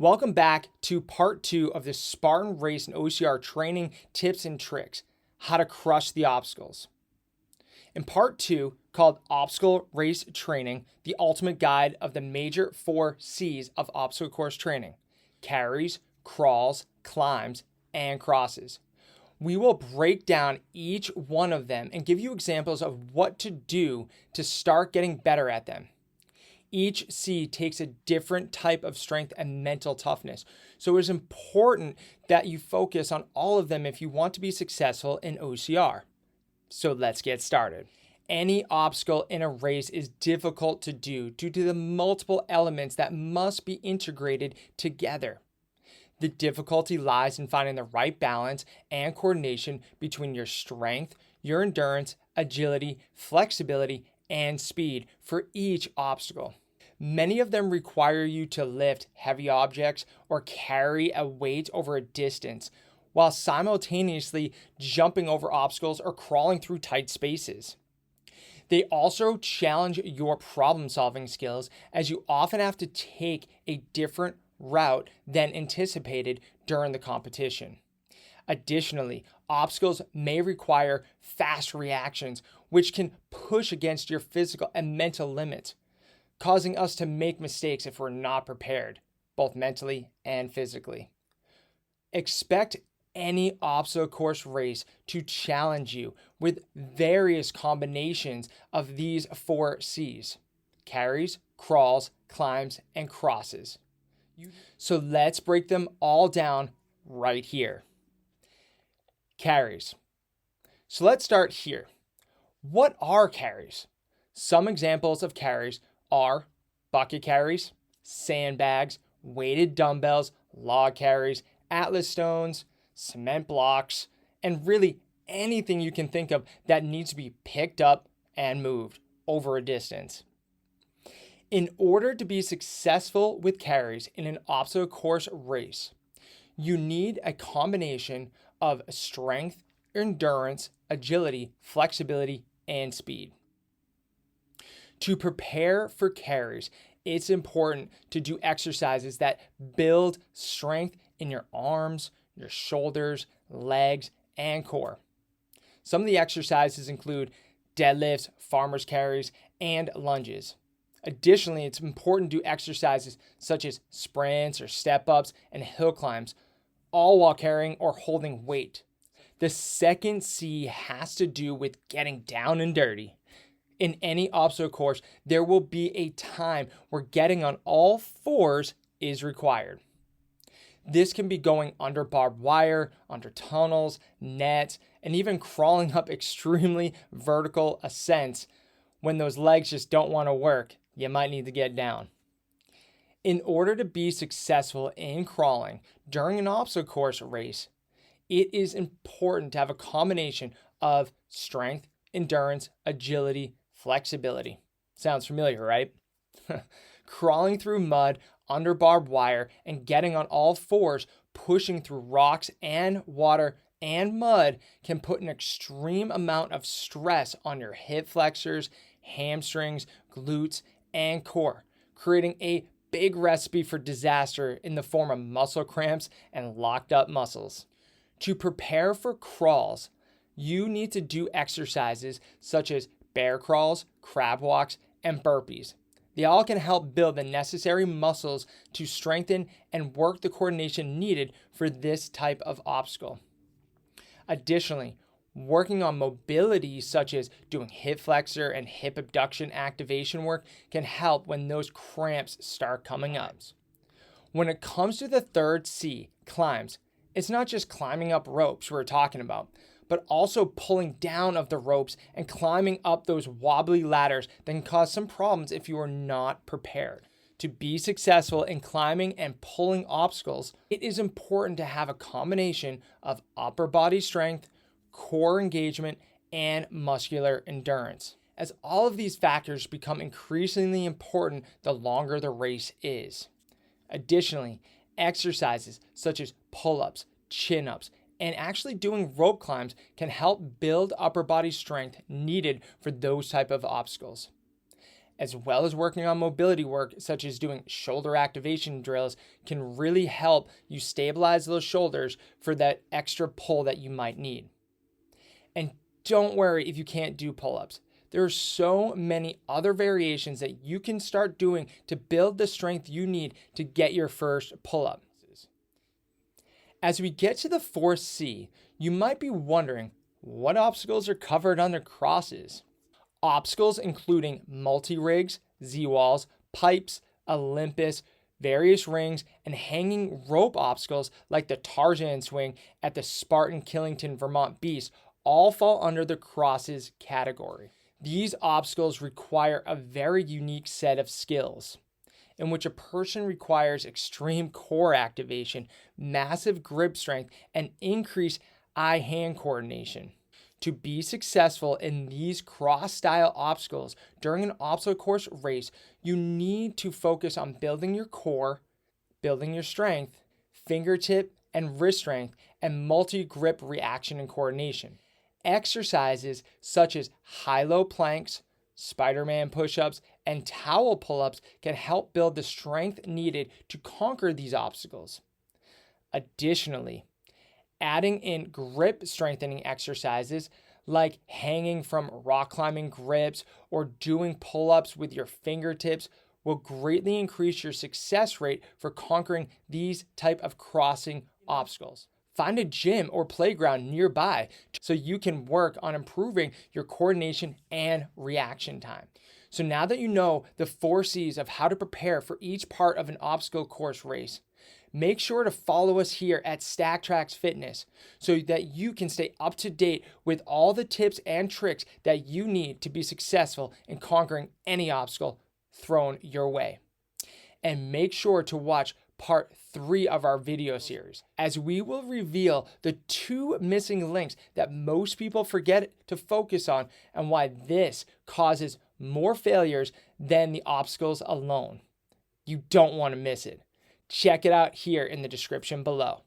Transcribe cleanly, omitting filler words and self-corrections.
Welcome back to part 2 of the Spartan Race and OCR training tips and tricks, how to crush the obstacles. In part 2, called Obstacle Race Training, the ultimate guide of the major 4 C's of obstacle course training: carries, crawls, climbs, and crosses. We will break down each one of them and give you examples of what to do to start getting better at them. Each C takes a different type of strength and mental toughness. So it's important that you focus on all of them if you want to be successful in OCR. So let's get started. Any obstacle in a race is difficult to do due to the multiple elements that must be integrated together. The difficulty lies in finding the right balance and coordination between your strength, your endurance, agility, flexibility, and speed for each obstacle. Many of them require you to lift heavy objects or carry a weight over a distance, while simultaneously jumping over obstacles or crawling through tight spaces. They also challenge your problem-solving skills, as you often have to take a different route than anticipated during the competition. Additionally, obstacles may require fast reactions, which can push against your physical and mental limits, causing us to make mistakes if we're not prepared, both mentally and physically. Expect any obstacle course race to challenge you with various combinations of these 4 C's: carries, crawls, climbs, and crosses. So let's break them all down right here. Carries. So let's start here. What are carries? Some examples of carries are bucket carries, sandbags, weighted dumbbells, log carries, atlas stones, cement blocks, and really anything you can think of that needs to be picked up and moved over a distance. In order to be successful with carries in an obstacle course race, you need a combination of strength, endurance, agility, flexibility, and speed. To prepare for carries, it's important to do exercises that build strength in your arms, your shoulders, legs, and core. Some of the exercises include deadlifts, farmer's carries, and lunges. Additionally, it's important to do exercises such as sprints or step-ups and hill climbs, all while carrying or holding weight. The second C has to do with getting down and dirty. In any obstacle course, there will be a time where getting on all fours is required. This can be going under barbed wire, under tunnels, nets, and even crawling up extremely vertical ascents. When those legs just don't want to work, you might need to get down. In order to be successful in crawling during an obstacle course race, it is important to have a combination of strength, endurance, agility, flexibility. Sounds familiar, right? Crawling through mud, under barbed wire, and getting on all fours, pushing through rocks and water and mud can put an extreme amount of stress on your hip flexors, hamstrings, glutes, and core, creating a big recipe for disaster in the form of muscle cramps and locked up muscles. To prepare for crawls, you need to do exercises such as bear crawls, crab walks, and burpees. They all can help build the necessary muscles to strengthen and work the coordination needed for this type of obstacle. Additionally, working on mobility such as doing hip flexor and hip abduction activation work can help when those cramps start coming up. When it comes to the third C, climbs, it's not just climbing up ropes we're talking about, but also pulling down of the ropes and climbing up those wobbly ladders that can cause some problems if you are not prepared. To be successful in climbing and pulling obstacles, it is important to have a combination of upper body strength, core engagement, and muscular endurance, as all of these factors become increasingly important the longer the race is. Additionally, exercises such as pull-ups, chin-ups, and actually doing rope climbs can help build upper body strength needed for those type of obstacles. as well as working on mobility work, such as doing shoulder activation drills, can really help you stabilize those shoulders for that extra pull that you might need. And don't worry if you can't do pull-ups. There are so many other variations that you can start doing to build the strength you need to get your first pull-up. As we get to the fourth C, you might be wondering, what obstacles are covered under crosses? Obstacles including multi-rigs, Z-walls, pipes, Olympus, various rings, and hanging rope obstacles like the Tarzan swing at the Spartan Killington, Vermont Beast all fall under the crosses category. These obstacles require a very unique set of skills, in which a person requires extreme core activation, massive grip strength, and increased eye-hand coordination. To be successful in these cross-style obstacles during an obstacle course race, you need to focus on building your core, building your strength, fingertip and wrist strength, and multi-grip reaction and coordination. Exercises such as high-low planks, Spider-Man push-ups, and towel pull-ups can help build the strength needed to conquer these obstacles. Additionally, adding in grip strengthening exercises like hanging from rock climbing grips or doing pull-ups with your fingertips will greatly increase your success rate for conquering these type of crossing obstacles. Find a gym or playground nearby so you can work on improving your coordination and reaction time. So now that you know the 4 C's of how to prepare for each part of an obstacle course race, make sure to follow us here at Stack Tracks Fitness so that you can stay up to date with all the tips and tricks that you need to be successful in conquering any obstacle thrown your way. And make sure to watch part 3 of our video series, as we will reveal the 2 missing links that most people forget to focus on and why this causes more failures than the obstacles alone. You don't want to miss it. Check it out here in the description below.